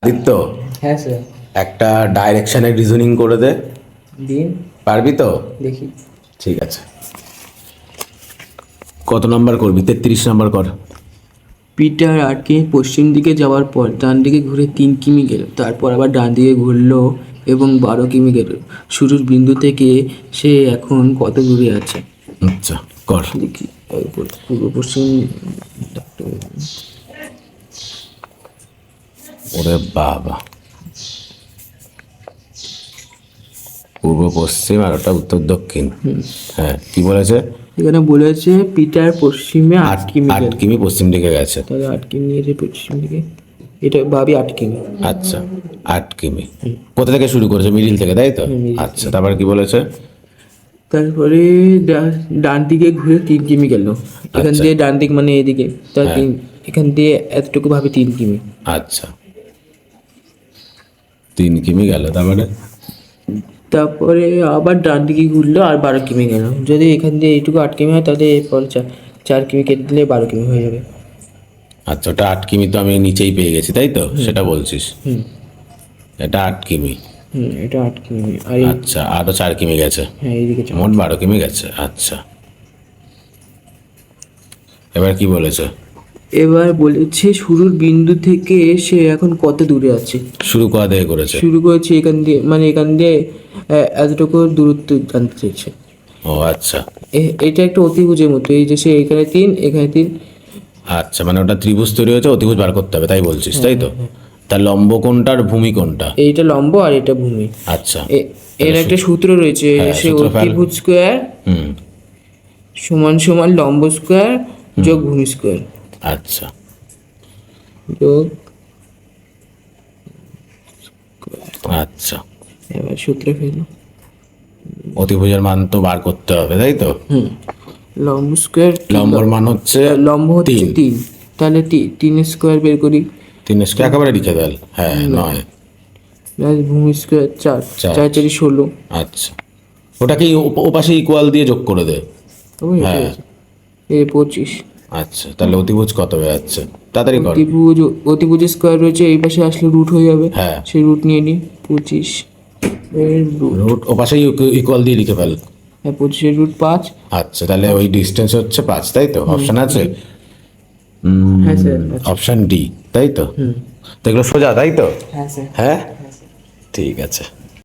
আদিত্য, হ্যাঁ স্যার। একটা ডাইরেকশনের রিজনিং করে দে। দিন, পারবি তো? দেখি। ঠিক আছে। কত নাম্বার করবি? 33 নাম্বার কর। পিটার 8 কিমি পশ্চিম দিকে যাওয়ার পর ডান দিকে ঘুরে 3 কিমি গেল, তারপর আবার ডান দিকে ঘুরলো এবং 12 কিমি গেল। শুরুর বিন্দু থেকে সে এখন কত দূরে আছে? আচ্ছা, কর। দেখি। পূর্ব পশ্চিম। ওরে বাবা, পূর্ব পশ্চিম আর ওটা উত্তর দক্ষিণ। হ্যাঁ, কি বলেছে? এখানে বলেছে পিটার পশ্চিমে 8 কিমি 8 গেল। কিমি পশ্চিম দিকে গেছে। তাহলে 8 কিমি নিয়েছে পশ্চিম দিকে, এটা ভাবি 8 কিমি। আচ্ছা, 8 কিমি। কোথা থেকে শুরু করেছে? মিডিল থেকে, তাই তো? আচ্ছা, তারপর কি বলেছে? তারপরে ডান দিকে ঘুরে 3 কিমি গেল। এখান আচ্ছা। দিয়ে ডান দিক মানে এদিকে, তার হ্যাঁ। এখান দিয়ে এতটুকু ভাবে 3 কিমি। আচ্ছা, 3 কিমি গেল, তারপরে? তারপরে আবার ডান দিকে ঘুরলো আর 12 কিমি গেল। যদি এখান দিয়ে এইটুকু 8 কিমি হয়, তাহলে এরপর 4 কিমি কেটে দিলে 12 কিমি হয়ে যাবে। আচ্ছা, ওটা 8 কিমি তো আমি নিচেই পেয়ে গেছি, তাই তো? সেটা বলছিস? এটা 8 কিমি। এটা 8 কিমি। আর আচ্ছা, আরো 4 কিমি গেছে। হ্যাঁ, এইদিকে মোট 12 কিমি গেছে। আচ্ছা, এবার কি বলেছে? এবার বলেছে শুরুর বিন্দু থেকে সে এখন কত দূরে আছে। শুরু করা থেকে করেছে? শুরু করেছে এখান দিয়ে, মানে এখান দিয়ে এতটুকু দূরত্ব জানতে চাইছে। ও আচ্ছা। এটা একটা অতিভুজের মতো, এই যে সে এখানে 3, এখানে 3। আচ্ছা, মানে ওটা ত্রিভুজ তৈরি হয়েছে, অতিভুজ বার করতে হবে, তাই বলছিস, তাই তো? তার লম্ব কোনটা আর ভূমি কোনটা? এইটা লম্ব আর এটা ভূমি। আচ্ছা। এর একটা সূত্র রয়েছে, হ্যাঁ, সে সূত্র ফেল। অতিভুজ স্কোয়ার হুম। সমান সমান লম্ব স্কোয়ার যোগ ভূমি স্কোয়ার আচ্ছা। যোগ। আচ্ছা, এবার সূত্রে ফেলো। অতিভুজের মান তো বার করতে হবে, তাই তো? লম্ব স্কোয়ার, লম্বর মান হচ্ছে লম্ব হচ্ছে 3, তাহলে 3 স্কোয়ার বের করি। 3 স্কোয়ার একেবারে লিখে দেন। হ্যাঁ, 9 প্লাস ভূমি স্কোয়ার 4, 4 4 16। আচ্ছা, ওটাকে ও পাশে ইকুয়াল দিয়ে যোগ করে দে। হ্যাঁ। এই 25। আচ্ছা, তাহলে অতিভুজ কত হয়ে যাচ্ছে? তাড়াতাড়ি কর। অতিভুজ স্কোয়ার রয়েছে, এই পাশে আসলে রুট হয়ে যাবে। হ্যাঁ। সেই রুট নিয়ে নিই। 25 এর রুট ও পাশে ইকুয়াল দিয়ে লিখে ফেল। হ্যাঁ, 25 এর রুট 5। আচ্ছা, তাহলে ওই ডিস্টেন্স হচ্ছে 5, তাই তো? অপশন আছে? হ্যাঁ স্যার। অপশন ডি, তাই তো? তো এগুলো সোজা, তাই তো? হ্যাঁ স্যার। হ্যাঁ, ঠিক আছে।